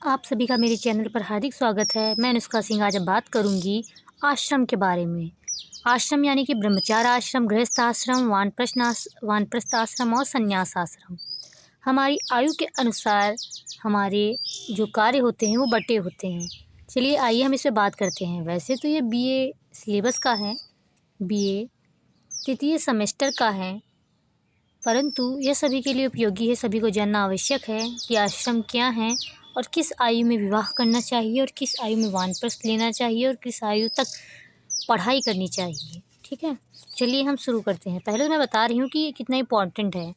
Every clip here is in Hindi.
आप सभी का मेरे चैनल पर हार्दिक स्वागत है। मैं अनुष्का सिंह आज बात करूंगी आश्रम के बारे में। आश्रम यानी कि ब्रह्मचार्य आश्रम, गृहस्थ आश्रम, वानप्रस्थ आश्रम और संन्यास आश्रम। हमारी आयु के अनुसार हमारे जो कार्य होते हैं वो बटे होते हैं। चलिए आइए हम इस पर बात करते हैं। वैसे तो ये बीए सिलेबस का है, बीए तृतीय सेमेस्टर का है, परंतु यह सभी के लिए उपयोगी है। सभी को जानना आवश्यक है कि आश्रम क्या है और किस आयु में विवाह करना चाहिए और किस आयु में वानप्रस्थ लेना चाहिए और किस आयु तक पढ़ाई करनी चाहिए। ठीक है, चलिए हम शुरू करते हैं। पहले तो मैं बता रही हूँ कि ये कितना इम्पोर्टेंट है,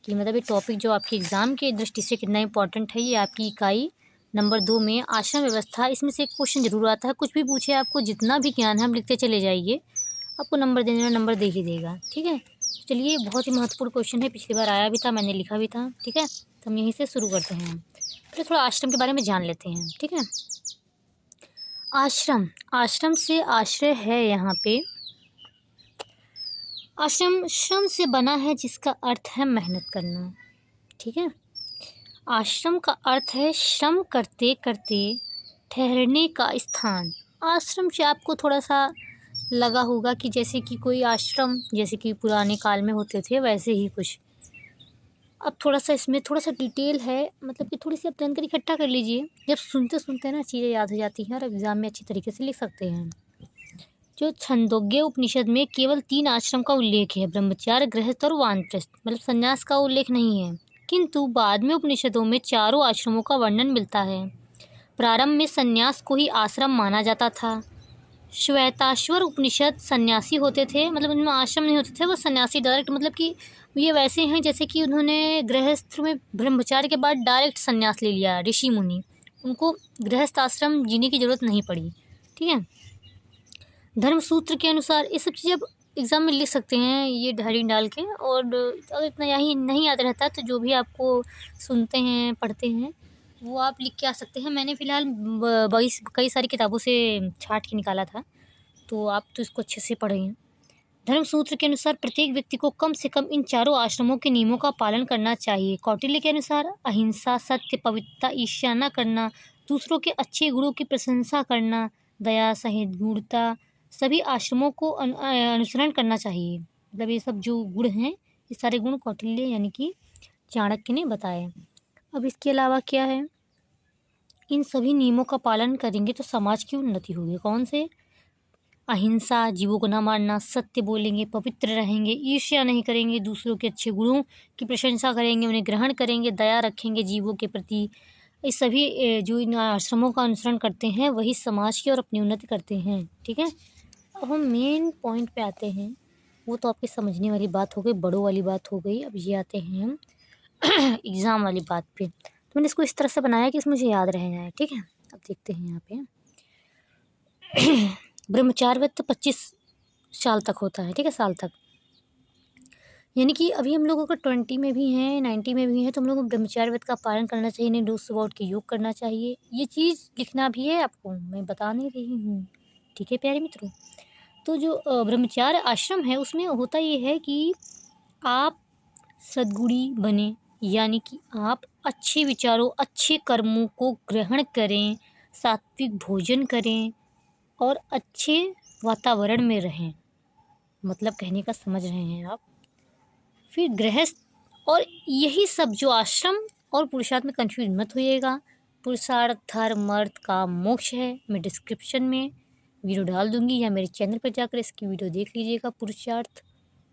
कि मतलब ये टॉपिक जो आपके एग्ज़ाम के दृष्टि से कितना इम्पोर्टेंट है। ये आपकी इकाई नंबर 2 में आश्रम व्यवस्था, इसमें से एक क्वेश्चन जरूर आता है। कुछ भी पूछे आपको, जितना भी ज्ञान है हम लिखते चले जाइए, आपको नंबर देने में नंबर दे ही देगा। ठीक है, चलिए बहुत ही महत्वपूर्ण क्वेश्चन है, पिछली बार आया भी था, मैंने लिखा भी था। ठीक है, तो हम यहीं से शुरू करते हैं। पहले थोड़ा आश्रम के बारे में जान लेते हैं। ठीक है, आश्रम, आश्रम से आश्रय है। यहाँ पे आश्रम श्रम से बना है, जिसका अर्थ है मेहनत करना। ठीक है, आश्रम का अर्थ है श्रम करते करते ठहरने का स्थान। आश्रम से आपको थोड़ा सा लगा होगा कि जैसे कि कोई आश्रम जैसे कि पुराने काल में होते थे, वैसे ही कुछ। अब थोड़ा सा इसमें थोड़ा सा डिटेल है, मतलब कि थोड़ी सी आप जानकारी इकट्ठा कर लीजिए। जब सुनते सुनते ना चीज़ें याद हो जाती हैं और एग्ज़ाम में अच्छी तरीके से लिख सकते हैं। जो छंदोग्य उपनिषद में केवल 3 आश्रम का उल्लेख है, ब्रह्मचार्य, गृहस्थ और वानप्रस्थ, मतलब संन्यास का उल्लेख नहीं है। किंतु बाद में उपनिषदों में चारों आश्रमों का वर्णन मिलता है। प्रारंभ में संन्यास को ही आश्रम माना जाता था। श्वेताश्वर उपनिषद सन्यासी होते थे, मतलब उनमें आश्रम नहीं होते थे, वो सन्यासी डायरेक्ट, मतलब कि ये वैसे हैं जैसे कि उन्होंने गृहस्थ में ब्रह्मचार्य के बाद डायरेक्ट संन्यास ले लिया। ऋषि मुनि, उनको गृहस्थ आश्रम जीने की ज़रूरत नहीं पड़ी। ठीक है, धर्म सूत्र के अनुसार ये सब चीज़ें आप एग्ज़ाम में लिख सकते हैं, ये हेडिंग डाल के। और अगर इतना यही नहीं याद रहता तो जो भी आपको सुनते हैं पढ़ते हैं वो आप लिख के आ सकते हैं। मैंने फ़िलहाल कई सारी किताबों से छाँट के निकाला था, तो आप तो इसको अच्छे से पढ़ें। धर्म सूत्र के अनुसार प्रत्येक व्यक्ति को कम से कम इन चारों आश्रमों के नियमों का पालन करना चाहिए। कौटिल्य के अनुसार अहिंसा, सत्य, पवित्रता, ईर्ष्या न करना, दूसरों के अच्छे गुणों की प्रशंसा करना, दया, सहिष्णुता, सभी आश्रमों को अनुसरण करना चाहिए। मतलब ये सब जो गुण हैं, ये सारे गुण कौटिल्य यानी कि चाणक्य ने बताए। अब इसके अलावा क्या है, इन सभी नियमों का पालन करेंगे तो समाज की उन्नति होगी। कौन से? अहिंसा, जीवों को न मारना, सत्य बोलेंगे, पवित्र रहेंगे, ईर्ष्या नहीं करेंगे, दूसरों के अच्छे गुणों की प्रशंसा करेंगे, उन्हें ग्रहण करेंगे, दया रखेंगे जीवों के प्रति। ये सभी जो इन आश्रमों का अनुसरण करते हैं वही समाज की और अपनी उन्नति करते हैं। ठीक है, अब हम मेन पॉइंट पे आते हैं। वो तो आपकी समझने वाली बात हो गई, बड़ों वाली बात हो गई। अब ये आते हैं हम एग्ज़ाम वाली बात पे। तो मैंने इसको इस तरह से बनाया कि इसमें मुझे याद रह जाए। ठीक है, अब देखते हैं यहाँ पे ब्रह्मचार्य तो 25 साल तक होता है। ठीक है, साल तक, यानी कि अभी हम लोगों का 20 में भी हैं, 90 में भी हैं, तो हम लोगों को ब्रह्मचार्य व्रत का पालन करना चाहिए, इन्हें रोज सुबह उठ के योग करना चाहिए। ये चीज़ लिखना भी है आपको, मैं बता नहीं रही हूँ। ठीक है प्यारे मित्रों, तो जो ब्रह्मचार्य आश्रम है उसमें होता ये है कि आप सद्गुणी बने, यानी कि आप अच्छे विचारों, अच्छे कर्मों को ग्रहण करें, सात्विक भोजन करें और अच्छे वातावरण में रहें। मतलब कहने का समझ रहे हैं आप। फिर गृहस्थ, और यही सब जो आश्रम और पुरुषार्थ में कंफ्यूज मत होइएगा। पुरुषार्थ, धर्म, अर्थ का मोक्ष है। मैं डिस्क्रिप्शन में वीडियो डाल दूंगी या मेरे चैनल पर जाकर इसकी वीडियो देख लीजिएगा। पुरुषार्थ,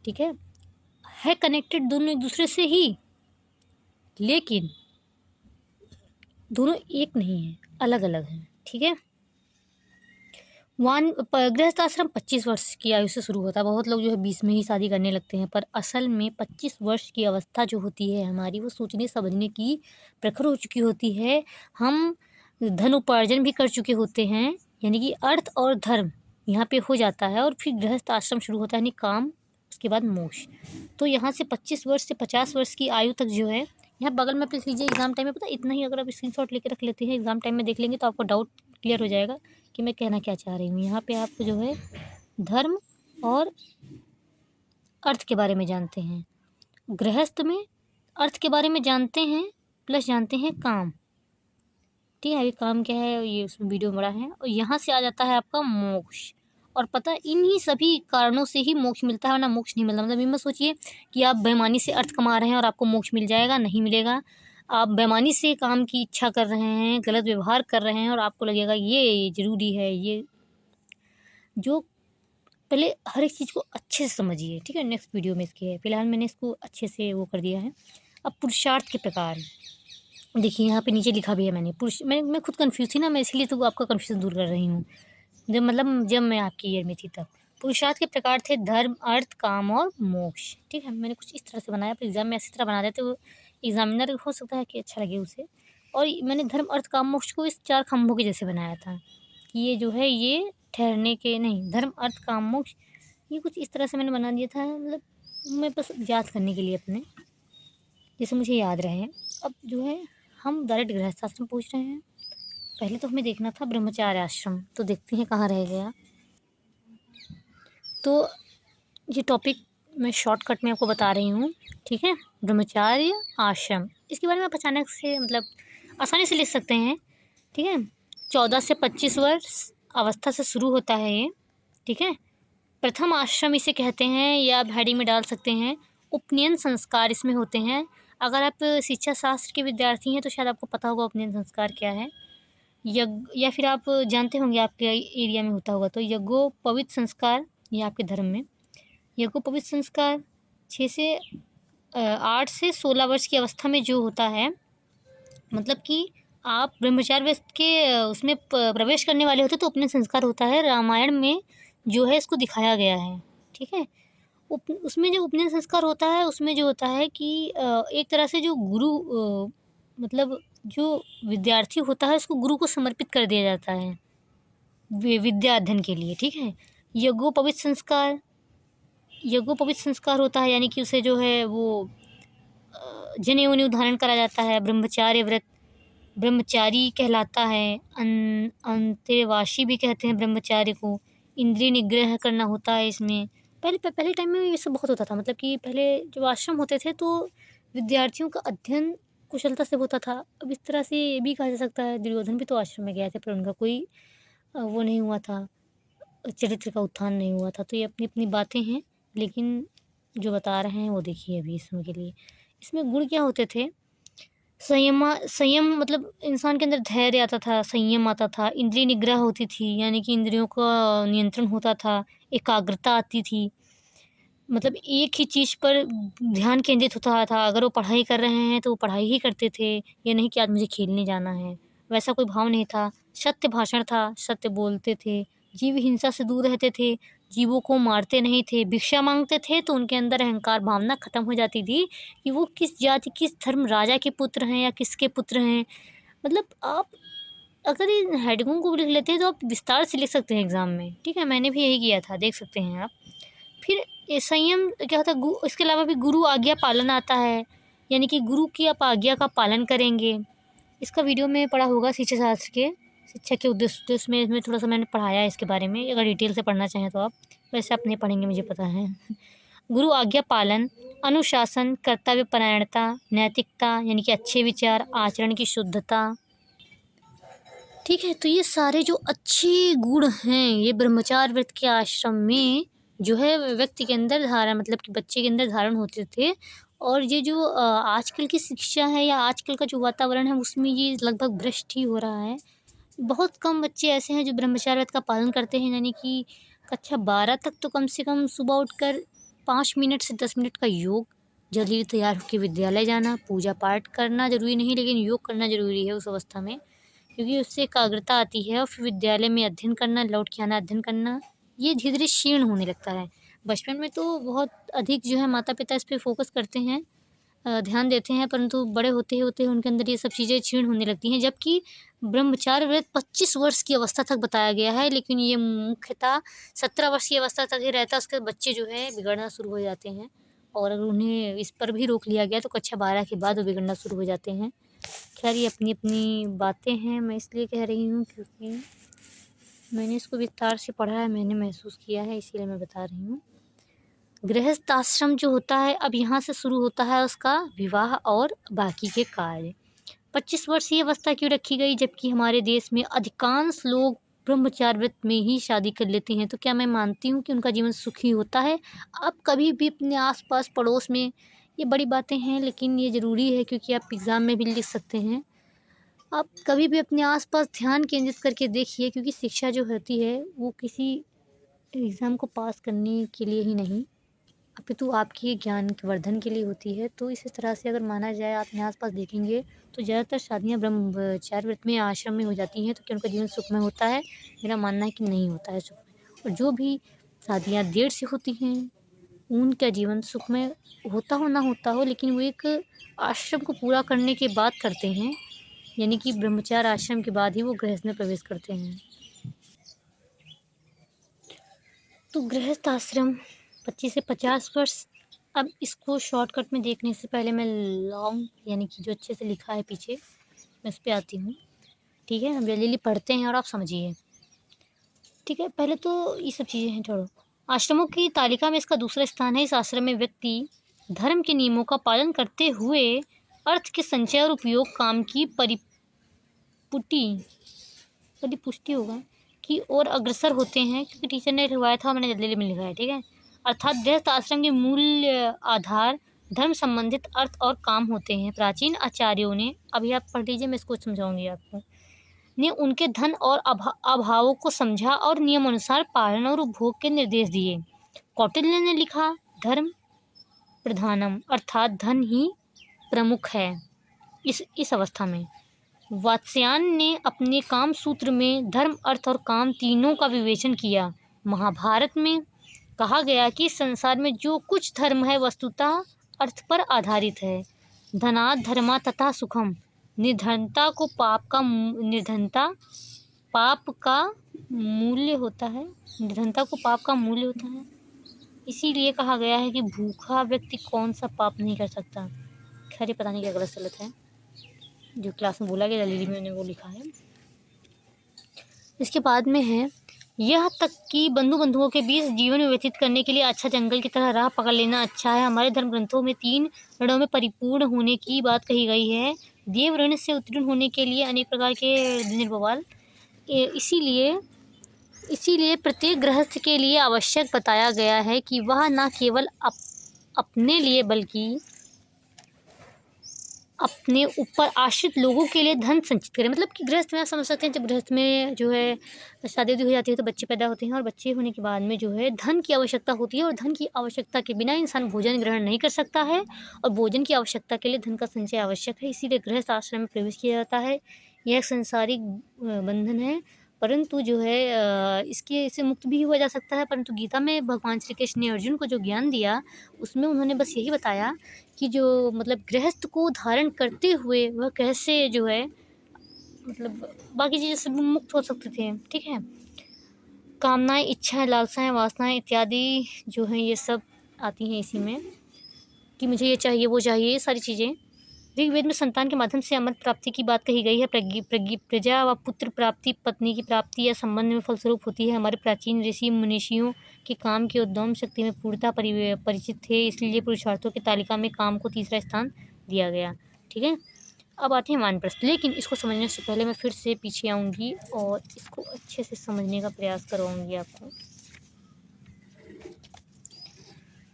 ठीक है कनेक्टेड दोनों एक दूसरे से ही, लेकिन दोनों एक नहीं है, अलग अलग हैं। ठीक है, गृहस्थ आश्रम 25 वर्ष की आयु से शुरू होता है। बहुत लोग जो है 20 में ही शादी करने लगते हैं, पर असल में 25 वर्ष की अवस्था जो होती है हमारी, वो सोचने समझने की प्रखर हो चुकी होती है। हम धन उपार्जन भी कर चुके होते हैं, यानी कि अर्थ और धर्म यहाँ पे हो जाता है, और फिर गृहस्थ आश्रम शुरू होता है, यानी काम, उसके बाद मोक्ष। तो यहाँ से 25 वर्ष से 50 वर्ष की आयु तक जो है, यहाँ बगल में लिख लीजिए। एग्जाम टाइम में पता इतना ही अगर आप स्क्रीनशॉट लेके रख लेते हैं, एग्जाम टाइम में देख लेंगे तो आपको डाउट क्लियर हो जाएगा कि मैं कहना क्या चाह रही हूँ। यहाँ पे आप जो है धर्म और अर्थ के बारे में जानते हैं। गृहस्थ में अर्थ के बारे में जानते हैं, प्लस जानते हैं काम। ठीक है। अभी काम क्या है ये उसमें वीडियो में बड़ा है, और यहाँ से आ जाता है आपका मोक्ष। और पता है इन्हीं सभी कारणों से ही मोक्ष मिलता है, वरना मोक्ष नहीं मिलता। मतलब ये मत सोचिए कि आप बेईमानी से अर्थ कमा रहे हैं और आपको मोक्ष मिल जाएगा, नहीं मिलेगा। आप बेईमानी से काम की इच्छा कर रहे हैं, गलत व्यवहार कर रहे हैं और आपको लगेगा ये ज़रूरी है, ये जो पहले हर एक चीज़ को अच्छे से समझिए, ठीक है। नेक्स्ट वीडियो में इसके है, फिलहाल मैंने इसको अच्छे से वो कर दिया है। अब पुरुषार्थ के प्रकार देखिए, यहाँ पे नीचे लिखा भी है मैंने। मैं खुद कन्फ्यूज़ थी ना, मैं इसलिए तो आपका कन्फ्यूज़न दूर कर रही हूँ। जब मैं आपकी ईयर में थी तब। पुरुषार्थ के प्रकार थे धर्म, अर्थ, काम और मोक्ष, ठीक है। मैंने कुछ इस तरह से बनाया, पर एग्ज़ाम में ऐसी तरह बना देते वो एग्ज़ामिनर हो सकता है कि अच्छा लगे उसे। और मैंने धर्म, अर्थ, काम, मोक्ष को इस 4 खंभों के जैसे बनाया था कि ये जो है ये ठहरने के नहीं, धर्म, अर्थ, काम, मोक्ष ये कुछ इस तरह से मैंने बना दिया था, मतलब मैं बस याद करने के लिए अपने, जैसे मुझे याद रहे। अब जो है हम डायरेक्ट गृहस्थ आश्रम पहुँच रहे हैं। पहले तो हमें देखना था ब्रह्मचार्य आश्रम, तो देखते हैं कहाँ रह गया। तो ये टॉपिक मैं शॉर्टकट में आपको बता रही हूँ, ठीक है। ब्रह्मचार्य आश्रम, इसके बारे में आप अचानक से मतलब आसानी से लिख सकते हैं, ठीक है। 14 से 25 वर्ष अवस्था से शुरू होता है ये, ठीक है। प्रथम आश्रम इसे कहते हैं, या आप हेडिंग में डाल सकते हैं उपनयन संस्कार इसमें होते हैं। अगर आप शिक्षा शास्त्र के विद्यार्थी हैं तो शायद आपको पता होगा उपनयन संस्कार क्या है। यज्ञ, या फिर आप जानते होंगे आपके एरिया में होता होगा, तो यज्ञोपवीत संस्कार, ये आपके धर्म में यज्ञोपवीत संस्कार 6 से 8 से 16 वर्ष की अवस्था में जो होता है, मतलब कि आप ब्रह्मचार्य व्यस्त के उसमें प्रवेश करने वाले होते तो उपनयन संस्कार होता है। रामायण में जो है इसको दिखाया गया है, ठीक है। उसमें जो उपनयन संस्कार होता है उसमें जो होता है कि एक तरह से जो गुरु मतलब जो विद्यार्थी होता है उसको गुरु को समर्पित कर दिया जाता है विद्या अध्ययन के लिए, ठीक है। यज्ञोपवीत संस्कार होता है, यानी कि उसे जो है वो जनेऊ वनेऊ धारण करा जाता है। ब्रह्मचार्य व्रत ब्रह्मचारी कहलाता है। अंतेवासी भी कहते हैं ब्रह्मचार्य को। इंद्रिय निग्रह करना होता है इसमें। पहले टाइम में ये सब बहुत होता था, मतलब कि पहले जो आश्रम होते थे तो विद्यार्थियों का अध्ययन कुशलता से होता था। अब इस तरह से ये भी कहा जा सकता है दुर्योधन भी तो आश्रम में गए थे, पर उनका कोई वो नहीं हुआ था, चरित्र का उत्थान नहीं हुआ था। तो ये अपनी अपनी बातें हैं, लेकिन जो बता रहे हैं वो देखिए अभी इसमें के लिए। इसमें गुण क्या होते थे? संयम मतलब इंसान के अंदर धैर्य आता था, संयम आता था, इंद्रिय निग्रह होती थी, यानी कि इंद्रियों का नियंत्रण होता था, एकाग्रता आती थी। मतलब एक ही चीज़ पर ध्यान केंद्रित होता था। अगर वो पढ़ाई कर रहे हैं तो वो पढ़ाई ही करते थे, ये नहीं कि आज मुझे खेलने जाना है, वैसा कोई भाव नहीं था। सत्य भाषण था, सत्य बोलते थे, जीव हिंसा से दूर रहते थे, जीवों को मारते नहीं थे। भिक्षा मांगते थे तो उनके अंदर अहंकार भावना खत्म हो जाती थी कि वो किस जाति, किस धर्म, राजा के पुत्र हैं या किसके पुत्र हैं। मतलब आप अगर इन हेडिंगों को लिख लेते हैं तो आप विस्तार से लिख सकते हैं एग्ज़ाम में, ठीक है। मैंने भी यही किया था, देख सकते हैं आप। फिर ये संयम क्या होता है, इसके अलावा भी गुरु आज्ञा पालन आता है, यानी कि गुरु की आप आज्ञा का पालन करेंगे। इसका वीडियो में पढ़ा होगा शिक्षा शास्त्र के शिक्षा के उद्देश्य में, इसमें थोड़ा सा मैंने पढ़ाया है इसके बारे में, अगर डिटेल से पढ़ना चाहें तो आप। वैसे आप नहीं पढ़ेंगे मुझे पता है। गुरु आज्ञा पालन, अनुशासन, कर्तव्य परायणता, नैतिकता यानी कि अच्छे विचार, आचरण की शुद्धता, ठीक है। तो ये सारे जो अच्छे गुण हैं ये ब्रह्मचार्य व्रत के आश्रम में जो है व्यक्ति के अंदर धारण, मतलब कि बच्चे के अंदर धारण होते थे। और ये जो आजकल की शिक्षा है या आजकल का जो वातावरण है उसमें ये लगभग भ्रष्ट ही हो रहा है। बहुत कम बच्चे ऐसे हैं जो ब्रह्मचार्य व्रत का पालन करते हैं, यानी कि कक्षा 12 तक तो कम से कम सुबह उठकर 5 मिनट से 10 मिनट का योग, जल्दी तैयार होकर विद्यालय जाना, पूजा पाठ करना ज़रूरी नहीं लेकिन योग करना ज़रूरी है उस अवस्था में, क्योंकि उससे एकाग्रता आती है। और फिर विद्यालय में अध्ययन करना, लौट के आना, अध्ययन करना, ये धीरे धीरे क्षीण होने लगता है। बचपन में तो बहुत अधिक जो है माता पिता इस पर फोकस करते हैं, ध्यान देते हैं, परंतु बड़े होते होते उनके अंदर ये सब चीज़ें क्षीण होने लगती हैं। जबकि ब्रह्मचार्य व्रत 25 वर्ष की अवस्था तक बताया गया है, लेकिन ये मुख्यतः 17 वर्ष की अवस्था तक ही रहता है। उसके बच्चे जो है बिगड़ना शुरू हो जाते हैं, और अगर उन्हें इस पर भी रोक लिया गया तो कक्षा 12 के बाद वो बिगड़ना शुरू हो जाते हैं। खैर ये अपनी अपनी बातें हैं, मैं इसलिए कह रही हूँ क्योंकि मैंने इसको विस्तार से पढ़ा है, मैंने महसूस किया है, इसीलिए मैं बता रही हूँ। गृहस्थ आश्रम जो होता है, अब यहाँ से शुरू होता है उसका विवाह और बाकी के कार्य। 25 वर्ष ये अवस्था क्यों रखी गई, जबकि हमारे देश में अधिकांश लोग ब्रह्मचार्य व्रत में ही शादी कर लेते हैं? तो क्या मैं मानती हूँ कि उनका जीवन सुखी होता है? आप कभी भी अपने आस-पास पड़ोस में, ये बड़ी बातें हैं लेकिन ये ज़रूरी है क्योंकि आप एग्ज़ाम में भी लिख सकते हैं। आप कभी भी अपने आस-पास ध्यान केंद्रित करके देखिए, क्योंकि शिक्षा जो होती है वो किसी एग्ज़ाम को पास करने के लिए ही नहीं, अपितु आपके ज्ञान के वर्धन के लिए होती है। तो इसी तरह से अगर माना जाए, आप अपने आस-पास देखेंगे तो ज़्यादातर शादियाँ ब्रह्मचार्य व्रत में, आश्रम में हो जाती हैं। तो क्या उनका जीवन सुखमय होता है? मेरा मानना है कि नहीं होता है सुखमय। और जो भी शादियाँ देर से होती हैं, उनका जीवन सुखमय होता हो ना होता हो, लेकिन वो एक आश्रम को पूरा करने के बाद करते हैं, यानी कि ब्रह्मचार्य आश्रम के बाद ही वो गृहस्थ में प्रवेश करते हैं। तो गृहस्थ आश्रम 25 से 50 वर्ष। अब इसको शॉर्टकट में देखने से पहले मैं लॉन्ग, यानी कि जो अच्छे से लिखा है पीछे, मैं उस पे आती हूँ। ठीक है, हम जल्दी-जल्दी पढ़ते हैं और आप समझिए। ठीक है, पहले तो ये सब चीज़ें हैं, छोड़ो। आश्रमों की तालिका में इसका दूसरा स्थान है। इस आश्रम में व्यक्ति धर्म के नियमों का पालन करते हुए अर्थ के संचय और उपयोग, काम की परिपुष्टि होगा की ओर अग्रसर होते हैं, क्योंकि टीचर ने लिखवाया था, मैंने जल्दी में लिखा है। ठीक है, अर्थात गृहस्थ आश्रम के मूल आधार धर्म संबंधित अर्थ और काम होते हैं। प्राचीन आचार्यों ने, अभी आप पढ़ लीजिए, मैं इसको समझाऊंगी आपको, ने उनके धन और अभावों को समझा और नियमानुसार पालन और उपभोग के निर्देश दिए। कौटिल्य ने लिखा, धर्म प्रधानम, अर्थात धन ही प्रमुख है इस अवस्था में। वात्स्यायन ने अपने काम सूत्र में धर्म, अर्थ और काम तीनों का विवेचन किया। महाभारत में कहा गया कि संसार में जो कुछ धर्म है वस्तुतः अर्थ पर आधारित है। धनात् धर्मा तथा सुखम, निर्धनता पाप का मूल्य होता है। निर्धनता को पाप का मूल्य होता है। इसीलिए कहा गया है कि भूखा व्यक्ति कौन सा पाप नहीं कर सकता। खैर, पता नहीं क्या गलत सलत है, जो क्लास में बोला गया दिल्ली में, मैंने वो लिखा है। इसके बाद में है, यह तक कि बंधुओं के बीच जीवन व्यतीत करने के लिए अच्छा जंगल की तरह राह पकड़ लेना अच्छा है। हमारे धर्म ग्रंथों में 3 ऋणों में परिपूर्ण होने की बात कही गई है। देव ऋण से उत्तीर्ण होने के लिए अनेक प्रकार के निर्बल, इसीलिए प्रत्येक गृहस्थ के लिए आवश्यक बताया गया है कि वह न केवल अपने लिए बल्कि अपने ऊपर आश्रित लोगों के लिए धन संचित करें। मतलब कि गृहस्थ में आप समझ सकते हैं, जब गृहस्थ में जो है शादी हो जाती है तो बच्चे पैदा होते हैं, और बच्चे होने के बाद में जो है धन की आवश्यकता होती है, और धन की आवश्यकता के बिना इंसान भोजन ग्रहण नहीं कर सकता है, और भोजन की आवश्यकता के लिए धन का संचय आवश्यक है। इसीलिए गृहस्थ आश्रम में प्रवेश किया जाता है। यह एक संसारिक बंधन है, परंतु जो है इससे मुक्त भी हुआ जा सकता है। परंतु गीता में भगवान श्री कृष्ण ने अर्जुन को जो ज्ञान दिया, उसमें उन्होंने बस यही बताया कि जो मतलब गृहस्थ को धारण करते हुए वह कैसे जो है मतलब बाकी चीज़ों से मुक्त हो सकते थे। ठीक है, कामनाएं, इच्छाएं, लालसाएं, वासनाएं इत्यादि जो हैं ये सब आती हैं इसी में, कि मुझे ये चाहिए, वो चाहिए, ये सारी चीज़ें। ऋग्वेद में संतान के माध्यम से अमृत प्राप्ति की बात कही गई है। प्रजा व पुत्र प्राप्ति पत्नी की प्राप्ति या संबंध में फलस्वरूप होती है। हमारे प्राचीन ऋषि मुनीषियों के काम की उद्यम शक्ति में पूर्णतः परिचित थे, इसलिए पुरुषार्थों की तालिका में काम को तीसरा स्थान दिया गया। ठीक है, अब आते हैं वानप्रस्थ, लेकिन इसको समझने से पहले मैं फिर से पीछे आऊँगी और इसको अच्छे से समझने का प्रयास करवाऊँगी आपको।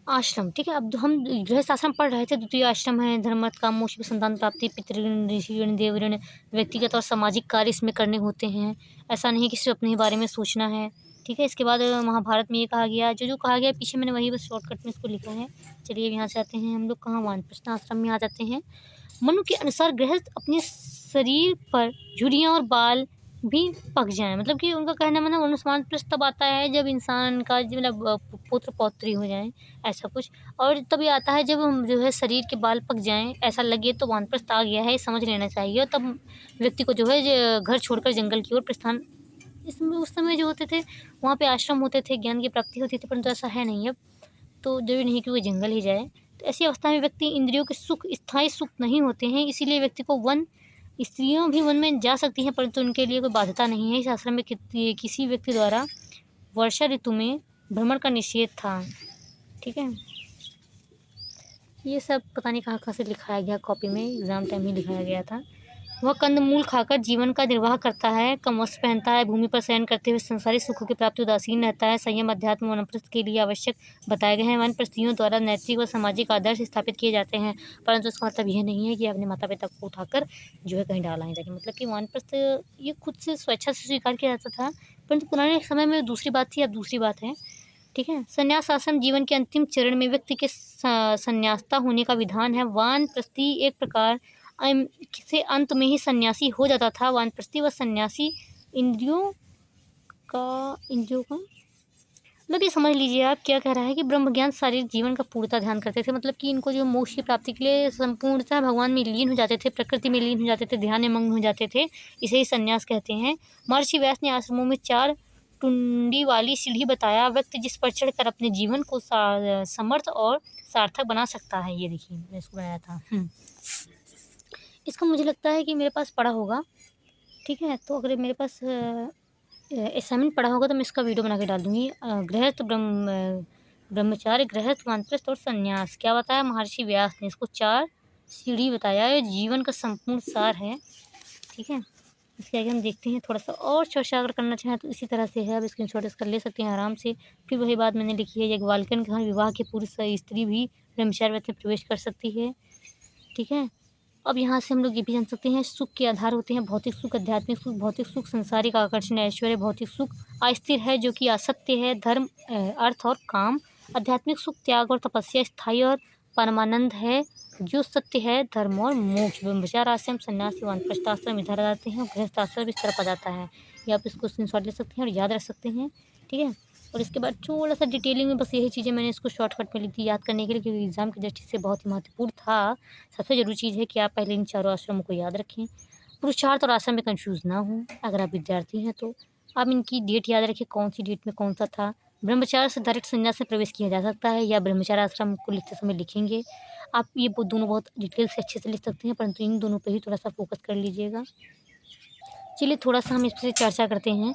आश्रम, ठीक है, अब हम गृहस्थ आश्रम पढ़ रहे थे। द्वितीय आश्रम है धर्म, अर्थ, काम, मोक्ष, संतान प्राप्ति, पितृऋण, ऋषिऋण, देवऋण, व्यक्तिगत और सामाजिक कार्य इसमें करने होते हैं। ऐसा नहीं कि सिर्फ अपने ही बारे में सोचना है। ठीक है, इसके बाद महाभारत में ये कहा गया, जो कहा गया पीछे मैंने वही बस शॉर्टकट में इसको लिखा है। चलिए यहाँ से आते हैं हम लोग कहाँ, वानप्रस्थ आश्रम में आ जाते हैं। मनु के अनुसार गृहस्थ अपने शरीर पर झुर्रियाँ और बाल भी पक जाएं, मतलब कि उनका कहना मतलब वानप्रस्थ तब आता है जब इंसान का मतलब पुत्र पौत्री हो जाए, ऐसा कुछ। और तभी आता है जब हम जो है शरीर के बाल पक जाएं, ऐसा लगे तो वानप्रस्थ आ गया है, ये समझ लेना चाहिए। और तब व्यक्ति को जो है घर छोड़कर जंगल की ओर प्रस्थान, इसमें उस समय जो होते थे वहाँ पे आश्रम होते थे, ज्ञान की प्राप्ति होती थी, परंतु ऐसा है नहीं अब, तो जरूरी नहीं कि वो जंगल ही जाए। तो ऐसी अवस्था में व्यक्ति इंद्रियों के सुख, स्थायी सुख नहीं होते हैं, इसीलिए व्यक्ति को स्त्रियों भी वन में जा सकती हैं, परंतु उनके लिए कोई बाध्यता नहीं है। इस आश्रम में किसी व्यक्ति द्वारा वर्षा ऋतु में भ्रमण का निषेध था। ठीक है, ये सब पता नहीं कहाँ से लिखाया गया, कॉपी में एग्ज़ाम टाइम ही लिखाया गया था। वह कंदमूल खाकर जीवन का निर्वाह करता है, कम वस्त्र पहनता है, भूमि पर शयन करते हुए संसारिक सुखों की प्राप्ति उदासीन रहता है। संयम अध्यात्म वनप्रस्थ के लिए आवश्यक बताए गए हैं। वनप्रस्थियों द्वारा नैतिक व सामाजिक आदर्श स्थापित किए जाते हैं, परंतु इसका मतलब यह नहीं है कि अपने माता पिता को उठाकर जो है कहीं डाला जाए। मतलब कि वानप्रस्थ ये खुद से स्वेच्छा से स्वीकार किया जाता था, परंतु पुराने समय में दूसरी बात थी, अब दूसरी बात है। ठीक है। संन्यास आश्रम जीवन के अंतिम चरण में व्यक्ति के संन्यास्ता होने का विधान है। वानप्रस्थी एक प्रकार से अंत में ही सन्यासी हो जाता था। वानप्रस्थी व सन्यासी इंद्रियों का मतलब ये समझ लीजिए आप क्या कह रहा है कि ब्रह्म ज्ञान शारीरिक जीवन का पूर्णतः ध्यान करते थे। मतलब कि इनको जो मोक्ष की प्राप्ति के लिए संपूर्णतः भगवान में लीन हो जाते थे, प्रकृति में लीन हो जाते थे, ध्यान में मग्न हो जाते थे। इसे ही संन्यास कहते हैं। महर्षि व्यास ने आश्रमों में 4 टुंडी वाली सीढ़ी बताया। व्यक्ति जिस पर चढ़कर अपने जीवन को समर्थ और सार्थक बना सकता है। ये देखिए मैंने इसको बनाया था। इसका मुझे लगता है कि मेरे पास पड़ा होगा। ठीक है, तो अगर मेरे पास असाइनमेंट पड़ा होगा तो मैं इसका वीडियो बना के डाल दूँगी। गृहस्थ ब्रह्मचार्य, गृहस्थ, वानप्रस्थ और संन्यास क्या बताया महर्षि व्यास ने। इसको 4 सीढ़ी बताया। ये जीवन का संपूर्ण सार है। ठीक है, इसके आगे हम देखते हैं। थोड़ा सा और चर्चा अगर करना चाहें तो इसी तरह से है। अब स्क्रीनशॉट इसका ले सकते हैं आराम से। फिर वही बात मैंने लिखी है, याज्ञवल्क्य के घर विवाह के पूर्व स्त्री भी ब्रह्मचार्य व्रत में प्रवेश कर सकती है। ठीक है, अब यहाँ से हम लोग ये भी जान सकते हैं सुख के आधार होते हैं भौतिक सुख, आध्यात्मिक सुख। भौतिक सुख संसारिक आकर्षण, ऐश्वर्य। भौतिक सुख अस्थिर है जो कि असत्य है, धर्म, अर्थ और काम। आध्यात्मिक सुख त्याग और तपस्या, स्थायी और परमानंद है जो सत्य है, धर्म और मोक्ष। ब्रह्मचार्य आश्रम, सन्यास, वानप्रस्थ आश्रम इधर आ जाते हैं और गृहस्थ आश्रम इस तरफ आ जाता है। ये आप इसको स्क्रीनशॉट ले सकते हैं और याद रख सकते हैं। ठीक है, और इसके बाद थोड़ा सा डिटेलिंग में बस यही चीज़ें मैंने इसको शॉर्टकट में ली थी याद करने के लिए, क्योंकि एग्ज़ाम की दृष्टि से बहुत ही महत्वपूर्ण था। सबसे ज़रूरी चीज़ है कि आप पहले इन 4 आश्रमों को याद रखें। पुरुषार्थ और आश्रम में कंफ्यूज ना हो। अगर आप विद्यार्थी हैं तो आप इनकी डेट याद रखें, कौन सी डेट में कौन सा था। ब्रह्मचार्य से डायरेक्ट संन्यास में प्रवेश किया जा सकता है या ब्रह्मचार्य आश्रम को लिखते समय लिखेंगे। आप ये दोनों बहुत डिटेल से अच्छे से लिख सकते हैं, परंतु इन दोनों पर ही थोड़ा सा फोकस कर लीजिएगा। चलिए थोड़ा सा हम इस पर चर्चा करते हैं,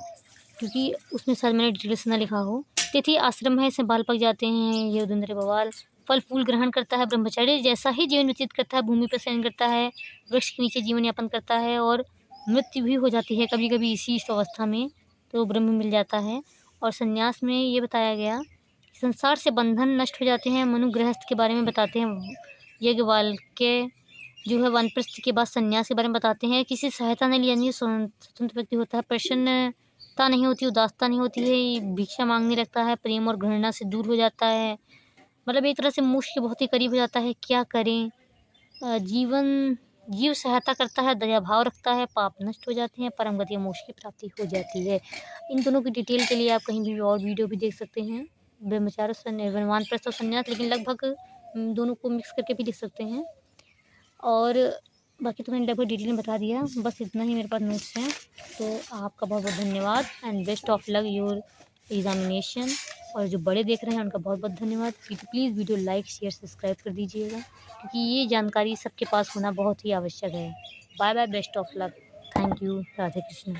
क्योंकि उसमें शायद मैंने डिटेल्स ना लिखा हो। तिथि आश्रम है, इसमें बाल पक जाते हैं, ये उदंद्र बवाल। फल फूल ग्रहण करता है, ब्रह्मचारी जैसा ही जीवन व्यतीत करता है, भूमि पर शयन करता है, वृक्ष के नीचे जीवन यापन करता है और मृत्यु भी हो जाती है कभी कभी इस अवस्था में, तो ब्रह्म मिल जाता है। और संन्यास में ये बताया गया संसार से बंधन नष्ट हो जाते हैं। मनु गृहस्थ के बारे में बताते हैं। याज्ञवल्क्य जो है वानप्रस्थ के बाद संन्यास के बारे में बताते हैं। किसी सहायता नहीं लिया, स्वतंत्र व्यक्ति होता है, प्रसन्नता नहीं होती, उदासता नहीं होती है, भिक्षा मांगने लगता है, प्रेम और घृणा से दूर हो जाता है। मतलब एक तरह से मोक्ष के बहुत ही करीब हो जाता है। क्या करें, जीव सहायता करता है, दया भाव रखता है, पाप नष्ट हो जाते हैं, परम गति मोक्ष की प्राप्ति हो जाती है। इन दोनों की डिटेल के लिए आप कहीं भी और वीडियो भी देख सकते हैं, ब्रह्मचार्य, वानप्रस्थ और संन्यास, लेकिन लगभग दोनों को मिक्स करके भी लिख सकते हैं। और बाकी तो मैंने लगभग डिटेल में बता दिया। बस इतना ही मेरे पास नोट्स हैं। तो आपका बहुत बहुत धन्यवाद and best of luck your examination. और जो बड़े देख रहे हैं उनका बहुत बहुत धन्यवाद। Please video like share subscribe कर दीजिएगा, क्योंकि ये जानकारी सबके पास होना बहुत ही आवश्यक है। Bye bye, best of luck, thank you, Radhe Krishna.